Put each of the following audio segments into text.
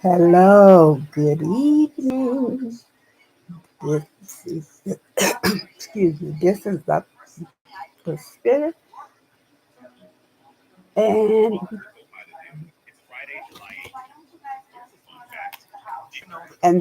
Hello, good evening. This is excuse me. This is the spirit, and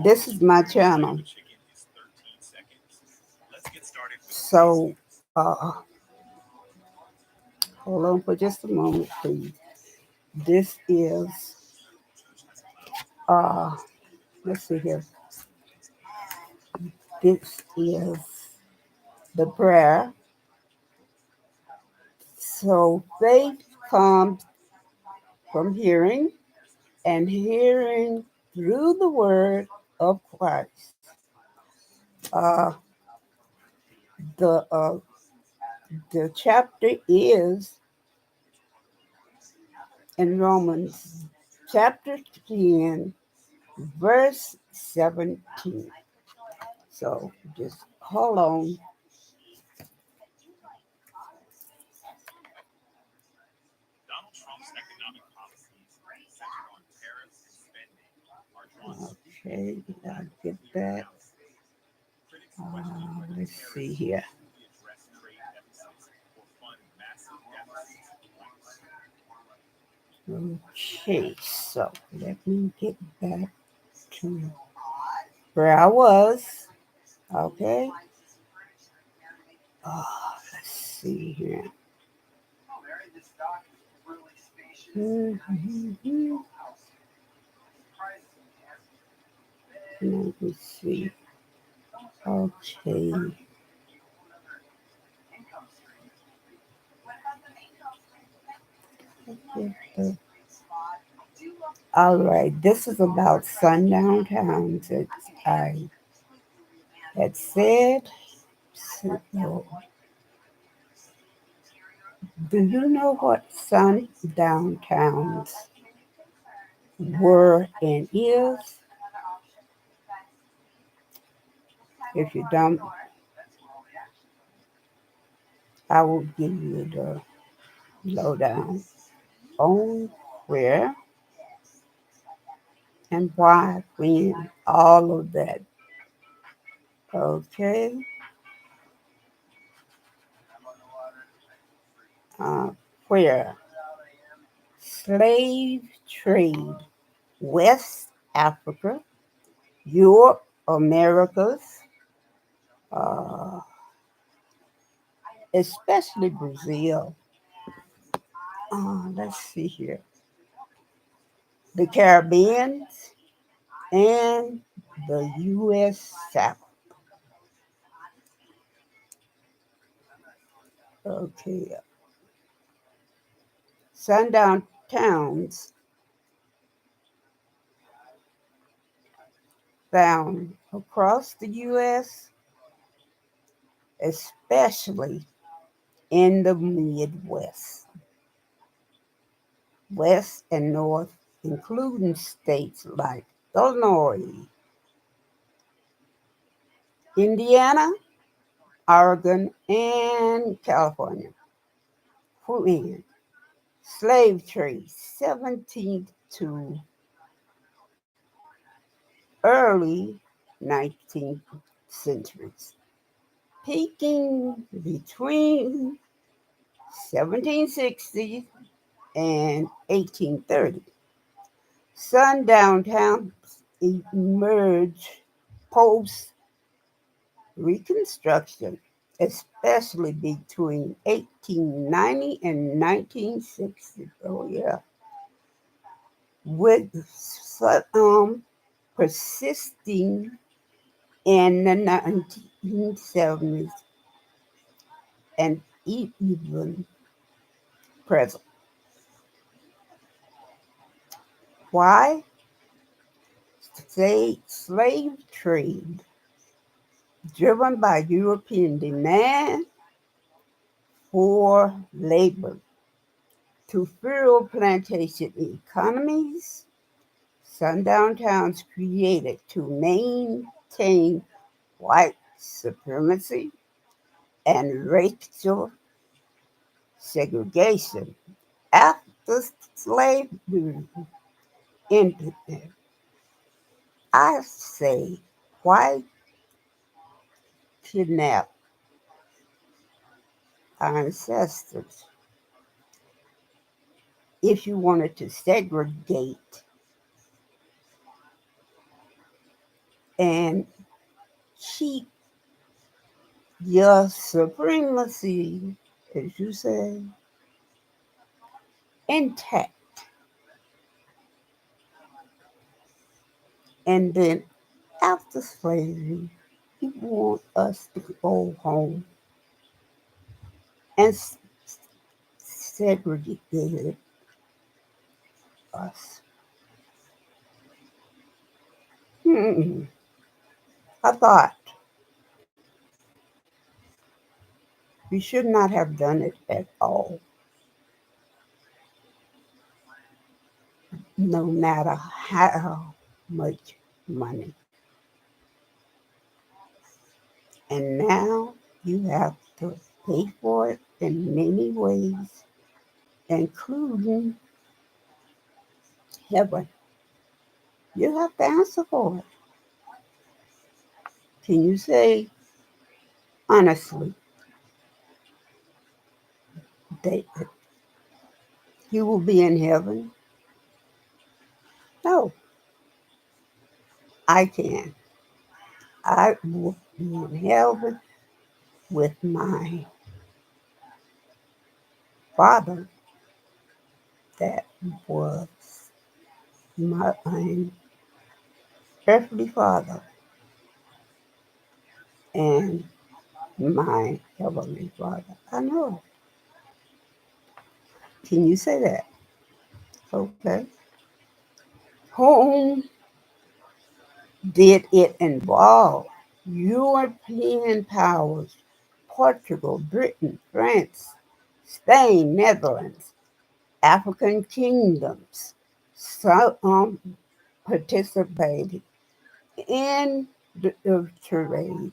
this is my channel. So, hold on for just a moment, please. This is uh, let's see here. This is the prayer. So faith comes from hearing, and hearing through the word of Christ. Uh, the uh, the chapter is in Romans chapter 10, verse 17. So just hold on. Okay, I'll get that. Let's see here. Okay, so let me get back to where I was. Okay. Let's see here. Mhm. Let me see. Okay. All right. This is about Sundown Towns that I had said. So, do you know what sundown towns were and is? If you don't, I will give you the lowdown on where and why, when, all of that. Okay. Uh, where slave trade, West Africa, Europe, Americas, uh, especially Brazil. Let's see here. The Caribbean and the U.S. South. Okay. Sundown towns found across the U.S., especially in the Midwest, West and North, including states like Illinois, Indiana, Oregon, and California. When slave trade, 17th to early 19th centuries, peaking between 1760 and 1830. Sundown towns emerged post Reconstruction, especially between 1890 and 1960. Oh, yeah. With persisting in the 1970s and even present. Why? Slave trade, driven by European demand for labor to fuel plantation economies, sundown towns created to maintain white supremacy and racial segregation. After slavery, Internet. I say, why kidnap our ancestors if you wanted to segregate and keep your supremacy, as you say, intact? And then after slavery, you want us to go home and segregate us. Hmm. I thought we should not have done it at all, no matter how much money. And now you have to pay for it in many ways, including heaven. You have to answer for it. Can you say honestly that you will be in heaven? No, I can. I will be in heaven with my Father that was my earthly Father and my Heavenly Father. I know. Can you say that? Okay. Whom did it involve? European powers, Portugal, Britain, France, Spain, Netherlands, African kingdoms. Some participated in the trade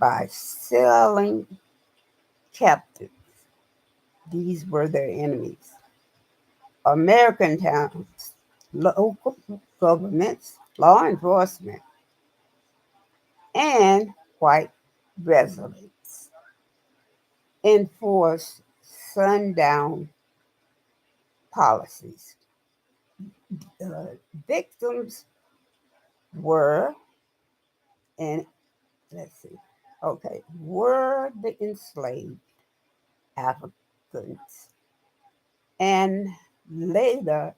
by selling captives. These were their enemies. American towns, local governments, law enforcement, and white residents enforced sundown policies. Victims were, and let's see, okay, were the enslaved Africans and later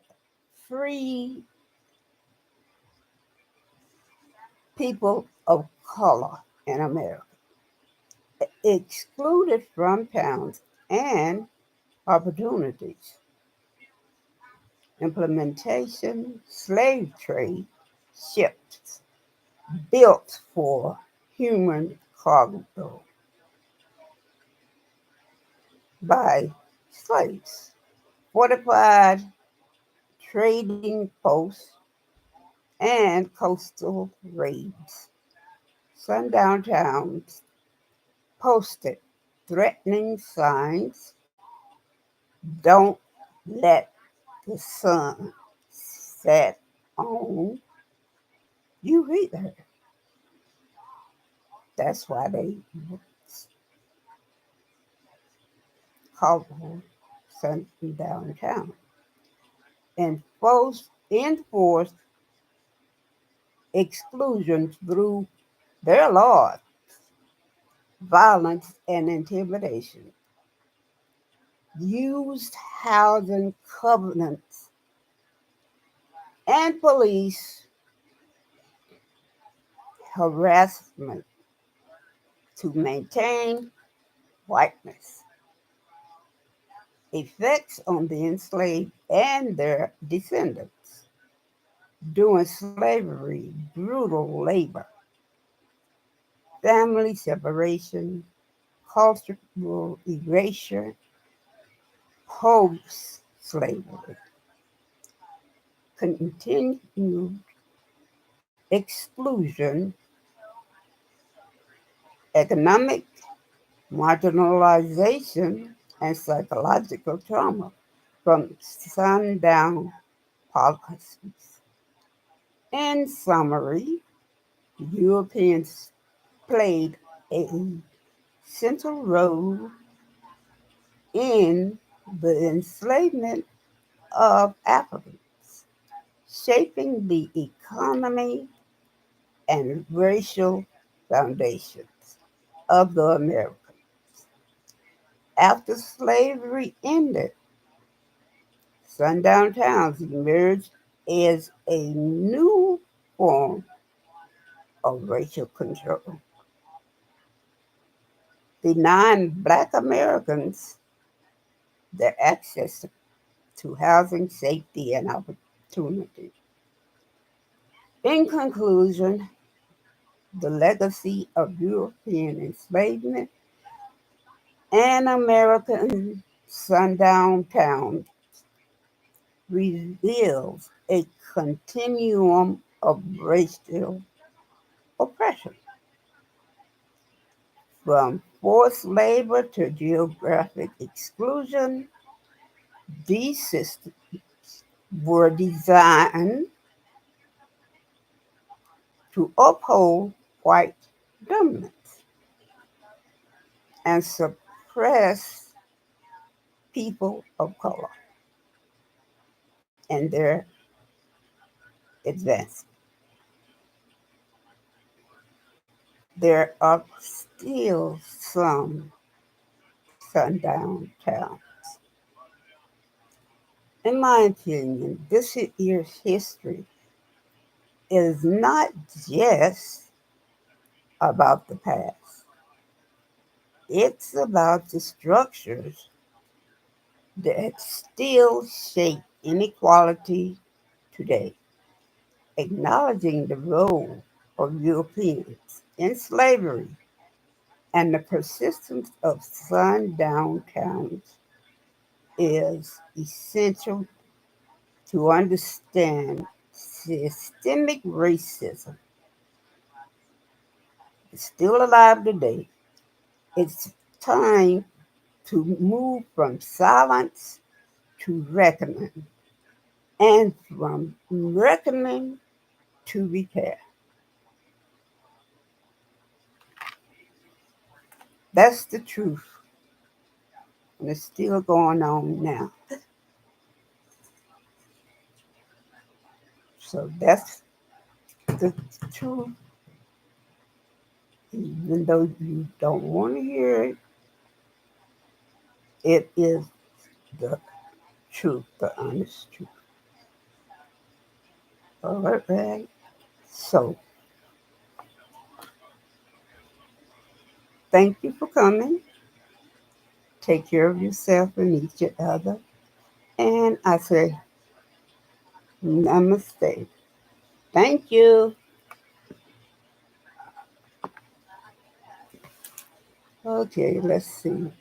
free people of color in America, excluded from towns and opportunities. Implementation, slave trade, ships built for human cargo by slaves. Fortified trading posts and coastal raids. Sundown towns posted threatening signs. Don't let the sun set on you either. That's why they called Sundown town. Enforced exclusion through their laws, violence, and intimidation. Used housing covenants and police harassment to maintain whiteness. Effects on the enslaved and their descendants. During slavery, brutal labor, family separation, cultural erasure, post slavery, continued exclusion, economic marginalization, and psychological trauma from sundown policies. In summary, the Europeans played a central role in the enslavement of Africans, shaping the economy and racial foundations of the Americas. After slavery ended, sundown towns emerged as a new form of racial control, denying Black Americans their access to housing, safety, and opportunity. In conclusion, the legacy of European enslavement and American sundown towns reveals a continuum of racial oppression, from forced labor to geographic exclusion. These systems were designed to uphold white dominance and suppress people of color and their advancement. There are still some sundown towns. In my opinion, this year's history is not just about the past. It's about the structures that still shape inequality today, acknowledging the role of Europeans in slavery and the persistence of sundown towns is essential to understand systemic racism. Is still alive today. It's time to move from silence to reckoning, and from reckoning to repair. That's the truth, and it's still going on now. So that's the truth, even though you don't want to hear it. It is the truth, the honest truth. All right. So thank you for coming. Take care of yourself and each other. And I say namaste. Thank you. Okay, let's see.